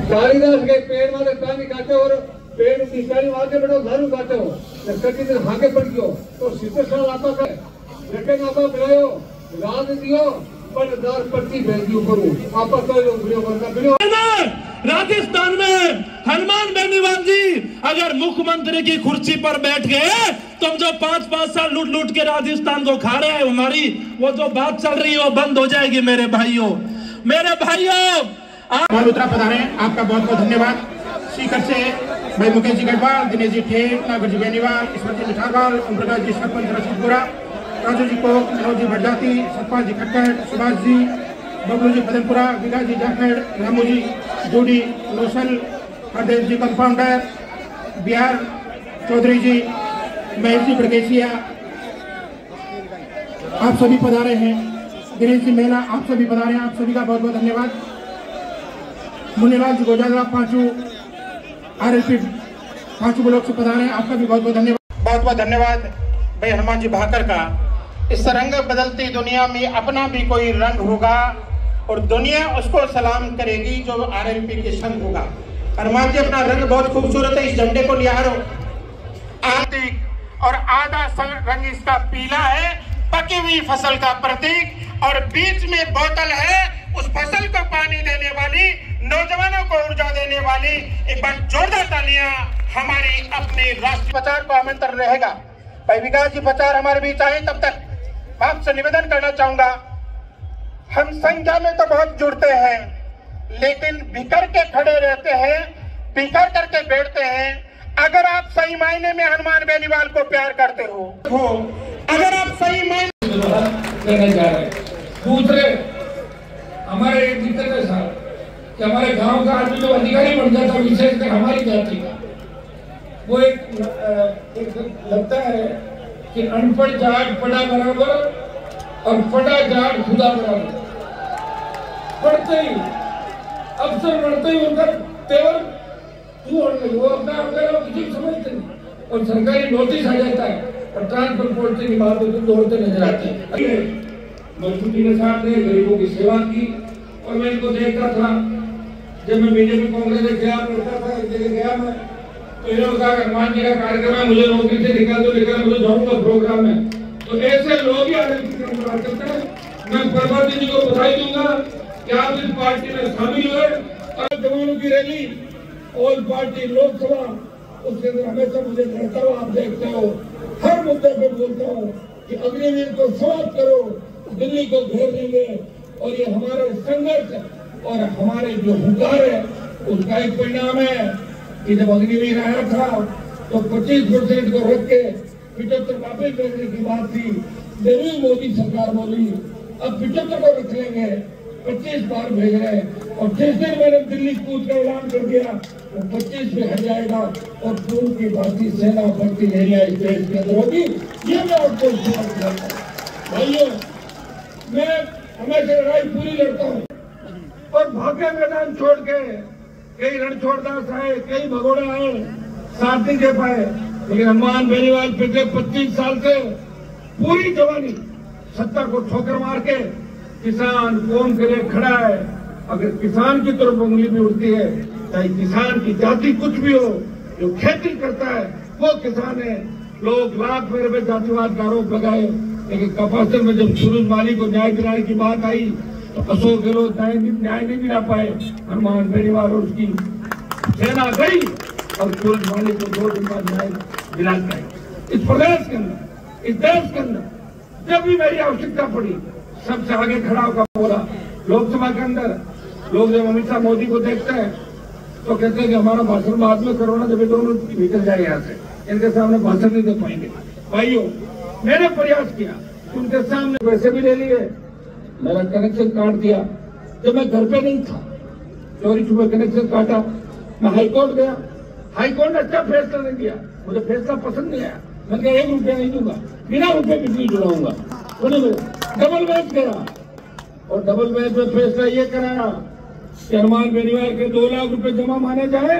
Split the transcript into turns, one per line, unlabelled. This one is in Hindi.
कालिदास के पेड़ वाले पानी काटे और पेड़ की काली आगे बढ़ो दारू काटे हो कटी दिन भागे पड़ गयो तो सिद्धेश्वर आपा का लेकिन आपा बनायो राज दियो पर दार प्रति भेजियो करो आपा कोई लोग वीडियो करना वीडियो।
राजस्थान में हनुमान बेनीवाल जी अगर मुख्यमंत्री की कुर्सी पर बैठ गए, तुम जो 5-5 साल लूट लूट के राजस्थान को खा रहे हैं, हमारी वो जो बात चल रही है वो बंद हो जाएगी। मेरे भाइयों
उत्तरा पधारे, आपका बहुत बहुत धन्यवाद। सीकर से भाई मुकेश जी गढ़वाल, दिनेश जी ठेर, नागर जी बेनीवाल, ईश्वर जी मिठारवाल, ओम प्रकाश जी सरपंच रशीदपुरा, राजू जी को, मनोज जी भटजाती, सतपाल जी खट्टर, सुभाष जी, बबलू जी फतेहपुरा, विकास जी जाखड़, रामू जी जोड़ी, लोसल, हरदेव जी कंपाउंडर, बिहार चौधरी जी, महेश जी बड़गेसिया, आप सभी पधारे हैं। दिनेश जी मेला, आप सभी पधारे हैं, आप सभी का बहुत बहुत धन्यवाद। मुन्नीलाल जी गोजाला पांचू RLP पांचू ब्लॉक से पधारे हैं, आपका भी बहुत बहुत धन्यवाद। बहुत बहुत धन्यवाद भाई हनुमान जी भाकर का। इस रंग बदलती दुनिया में अपना भी कोई रंग होगा और दुनिया उसको सलाम करेगी जो RLP के संग होगा। हनुमान जी अपना रंग बहुत खूबसूरत है, इस झंडे को निहारो। और आधा रंग इसका पीला है, पकी हुई फसल का प्रतीक, और बीच में बोतल है उस फसल को पानी देने वाली, नौजवानों को ऊर्जा देने वाली। एक बार जोरदार तालियां हमारी अपने राष्ट्रीय प्रचार को आमंत्रण रहेगा। भाई विकास जी प्रचार हमारे बीच आए, तब तक आपसे निवेदन करना चाहूंगा, हम संख्या में तो बहुत जुड़ते हैं लेकिन बिखर के खड़े रहते हैं, बिखर करके बैठते हैं। अगर आप सही मायने में हनुमान बेनीवाल को प्यार करते हो, अगर आप सही मायने
करने जा रहे हैं। दूसरे हमारे एक दिक्कत है साहब कि हमारे गांव का आदमी जो अधिकारी बन जाता है, विशेषकर हमारी जाति का, वो एक लगता है कि अनपढ़ जाट पढ़ा बराबर और पढ़ा जाट खुदा बराबर। पढ़ते ही अफसर बढ़ते ही उनका तेवर वो अपना किसी को समझते नहीं, और सरकारी नोटिस आ जाता है और ट्रांसफर पहुंचने की बात होती दौड़ते नजर आते हैं। मजबूती के साथ ने गरीबों की सेवा की, और मैं इनको देखता था जब मैं बीजेपी कांग्रेस के खिलाफ लड़ता था, एक जगह गया मैं तो इन लोगों का हनुमान जी का कार्यक्रम है, मुझे नौकरी से निकाल दो, मुझे जाऊंगा प्रोग्राम में। तो ऐसे लोग ही बात करते हैं। मैं प्रभाती जी को बधाई दूंगा कि आप इस पार्टी में शामिल हुए। और जवानों की रैली ऑल पार्टी लोकसभा, उसके अंदर हमेशा मुझे लड़ता हुआ आप देखते हो, हर मुद्दे पे बोलता हूँ कि अग्निवीर को समाप्त करो, दिल्ली को घेर लेंगे। और ये हमारा संघर्ष और हमारे जो हुंकार है उसका एक परिणाम है कि जब अग्निवीर आया था तो 25% को रख के 75 वापस भेजने की बात थी, जरूर मोदी सरकार बोली अब 75 को रख लेंगे, 25 बार भेज रहे। और जिस दिन मैंने दिल्ली कूद का ऐलान कर दिया वो 25 में हट जाएगा और खून की बाती सेना भर्ती एरिया इस देश के अंदर होगी। ये मैं आपको भाइयों, मैं हमेशा लड़ाई पूरी लड़ता हूँ और भाग्य मैदान छोड़ के कई रणछोड़दास आए, कई भगोड़े आए, साथ नहीं दे पाए, लेकिन हनुमान बेनीवाल पिछले 25 साल से पूरी जवानी सत्ता को ठोकर मार के किसान कौम के लिए खड़ा है। अगर किसान की तरफ उंगली भी उठती है, चाहे किसान की जाति कुछ भी हो, जो खेती करता है वो किसान है। लोग लाख मेरे पे जातिवाद का आरोप लगाए, लेकिन कपासल में जब सूरज माली को न्याय दिलाने की बात आई तो अशोक गहलोत न्याय नहीं दिला पाए। हनुमान बेनीवाल और उसकी सेना गई और सूरज माली को 2 दिन बाद न्याय दिला पाए। इस प्रदेश के अंदर, इस देश के अंदर जब भी मेरी आवश्यकता पड़ी सबसे आगे खड़ा होकर बोला। लोकसभा के अंदर लोग जब अमित शाह मोदी को देखते हैं तो कहते हैं कि हमारा भाषण बाद में करो ना, जब दोनों निकल जाए यहाँ से, इनके सामने भाषण नहीं दे पाएंगे। भाइयों, मैंने प्रयास किया, उनके सामने पैसे भी ले लिए, मेरा कनेक्शन काट दिया। जब मैं घर पे नहीं था, चोरी छुपे कनेक्शन काटा। मैं हाईकोर्ट गया, हाईकोर्ट ने अच्छा फैसला नहीं दिया, मुझे फैसला पसंद नहीं आया। मैं क्या 1 रुपया नहीं दूंगा, बिना रुपये बिजली जुड़ाऊंगा। डबल बेंच गया और डबल बेंच में फैसला ये कराया कि हनुमान बेनीवाल के 2 लाख रुपए जमा माने जाए